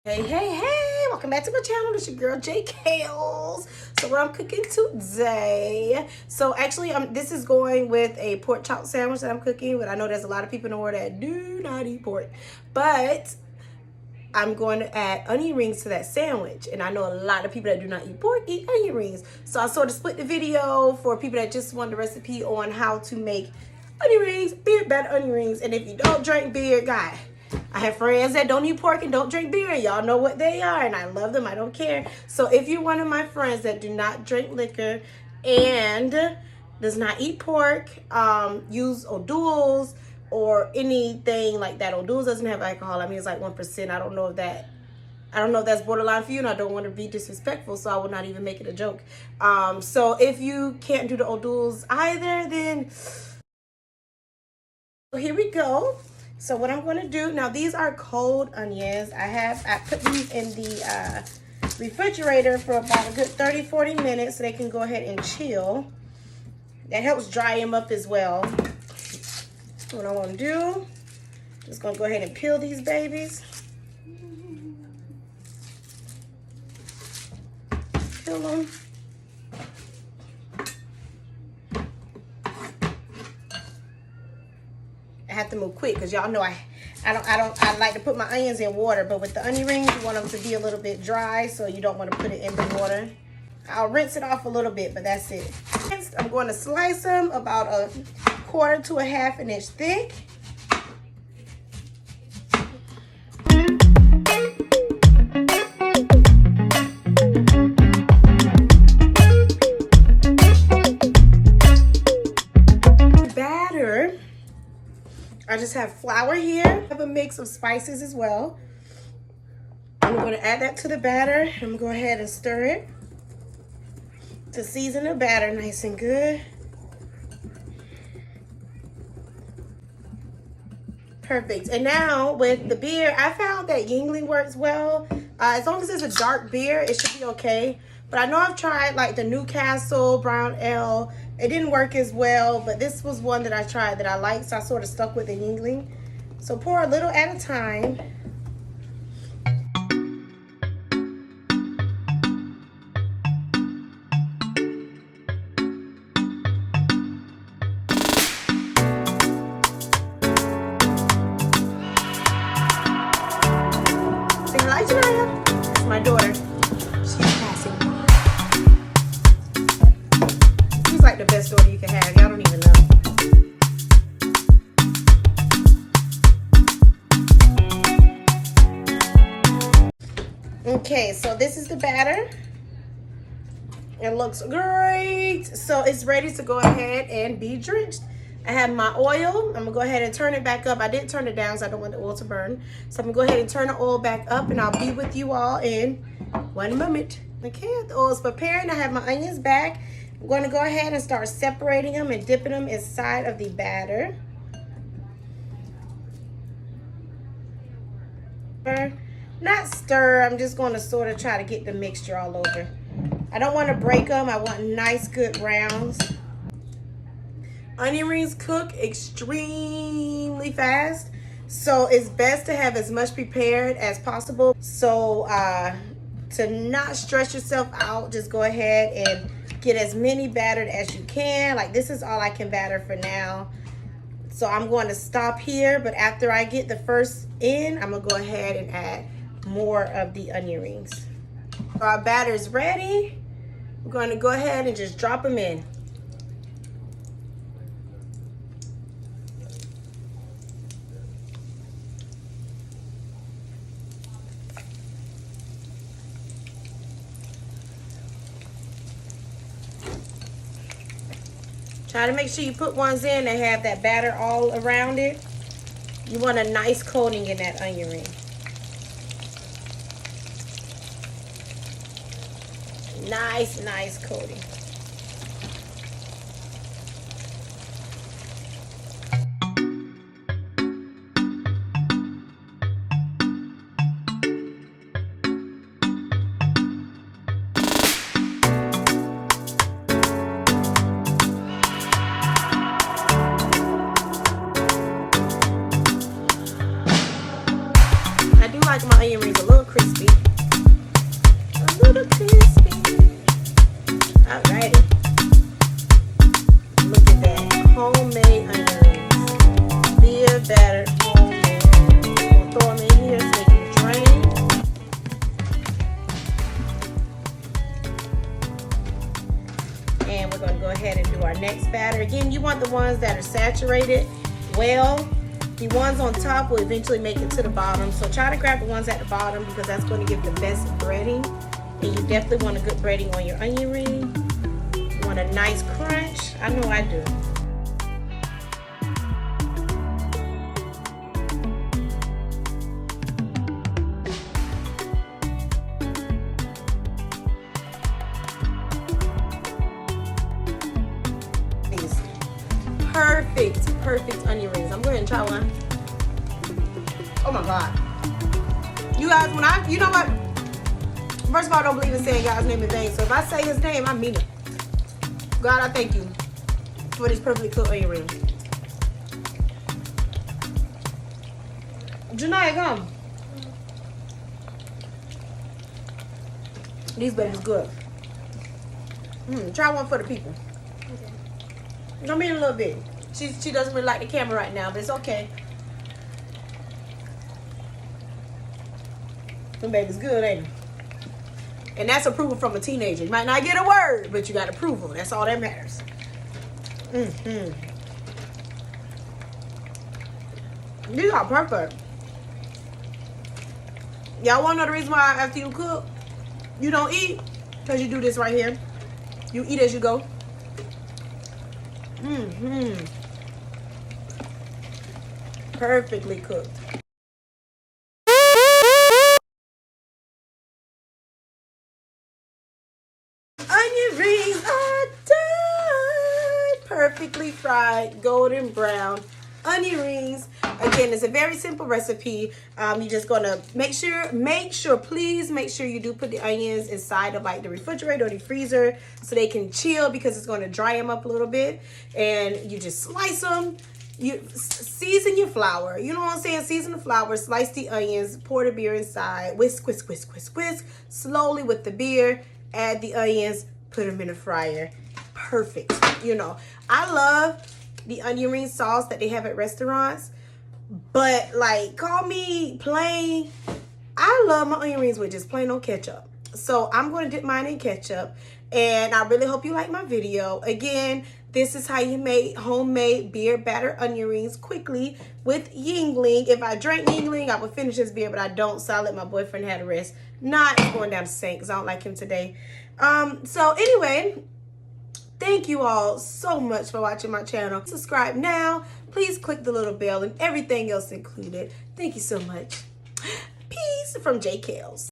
Hey, hey, hey, welcome back to my channel. It's your girl, J. Kales. So what I'm cooking today. So actually, this is going with a pork chop sandwich that I'm cooking, but I know there's a lot of people in the world that do not eat pork. But I'm going to add onion rings to that sandwich. And I know a lot of people that do not eat pork eat onion rings. So I sort of split the video for people that just want the recipe on how to make onion rings, beer battered onion rings. And if you don't drink beer, guy, I have friends that don't eat pork and don't drink beer, and y'all know what they are, and I love them. I don't care. So if you're one of my friends that do not drink liquor and does not eat pork, use O'Doul's or anything like that. O'Doul's doesn't have alcohol. I mean, it's like 1%. I don't know if that's borderline for you, and I don't want to be disrespectful, so I will not even make it a joke. So if you can't do the O'Doul's either, then here we go. So what I'm going to do, now these are cold onions. I put these in the refrigerator for about a good 30-40 minutes so they can go ahead and chill. That helps dry them up as well. What I want to do, just going to go ahead and peel these babies. Peel them. I have to move quick because y'all know I like to put my onions in water, but with the onion rings you want them to be a little bit dry, so you don't want to put it in the water. I'll rinse it off a little bit, but that's it. Next, I'm going to slice them about a 1/4 to a 1/2 inch thick. Batter. I just have flour here. I have a mix of spices as well. I'm going to add that to the batter. I'm going to go ahead and stir it to season the batter nice and good. Perfect. And now with the beer, I found that Yingling works well. As long as it's a dark beer, it should be okay. But I know I've tried like the Newcastle Brown Ale. It didn't work as well, but this was one that I tried that I liked, so I sort of stuck with the Yingling. So pour a little at a time. Say hi, Janaya. That's my daughter. She's passing by. She's like the best daughter you can have. Y'all don't even know. Okay, so this is the batter. It looks great. So it's ready to go ahead and be drenched. I have my oil. I'm gonna go ahead and turn it back up. I didn't turn it down because I don't want the oil to burn. So I'm gonna go ahead and turn the oil back up, and I'll be with you all in 1 moment. Okay, the oil's preparing. I have my onions back. I'm going to go ahead and start separating them and dipping them inside of the batter. Not stir, I'm just going to sort of try to get the mixture all over. I don't want to break them. I want nice good browns. Onion rings cook extremely fast, so it's best to have as much prepared as possible. So to not stress yourself out, just go ahead and get as many battered as you can. Like this is all I can batter for now. So I'm going to stop here, but after I get the first in, I'm gonna go ahead and add more of the onion rings. So our batter is ready. We're going to go ahead and just drop them in. Try to make sure you put ones in that have that batter all around it. You want a nice coating in that onion ring. Nice coating. I do like my onion rings a little crispy. onion, you want the ones that are saturated well. The ones on top will eventually make it to the bottom. So try to grab the ones at the bottom because that's going to give the best breading. And you definitely want a good breading on your onion ring. You want a nice crunch. I know I do. Perfect onion rings. I'm going to try one. Oh my God. You guys, you know what? First of all, I don't believe in saying God's name in vain. So if I say his name, I mean it. God, I thank you for these perfectly cooked onion rings. Janaya, come. These babies good. Try one for the people. Okay. Don't mean a little bit. She doesn't really like the camera right now, but it's okay. Them baby's good, ain't it? And that's approval from a teenager. You might not get a word, but you got approval. That's all that matters. These are perfect. Y'all want to know the reason why after you cook, you don't eat? Because you do this right here. You eat as you go. Perfectly cooked. Onion rings are done. Perfectly fried, golden brown onion rings. Again, it's a very simple recipe. You're just gonna please make sure you do put the onions inside of like the refrigerator or the freezer so they can chill because it's gonna dry them up a little bit. And you just slice them. You season your flour. You know what I'm saying? Season the flour, slice the onions, pour the beer inside, whisk, whisk, whisk, whisk, whisk, slowly with the beer, add the onions, put them in the fryer. Perfect. You know, I love the onion ring sauce that they have at restaurants, but like, call me plain. I love my onion rings with just plain old ketchup. So I'm going to dip mine in ketchup, and I really hope you like my video. Again, this is how you make homemade beer batter onion rings quickly with Yingling. If I drank Yingling, I would finish this beer, but I don't, so I let my boyfriend have the rest. Not going down the sink because I don't like him today. So anyway, thank you all so much for watching my channel. Subscribe now. Please click the little bell and everything else included. Thank you so much. Peace from J. Kales.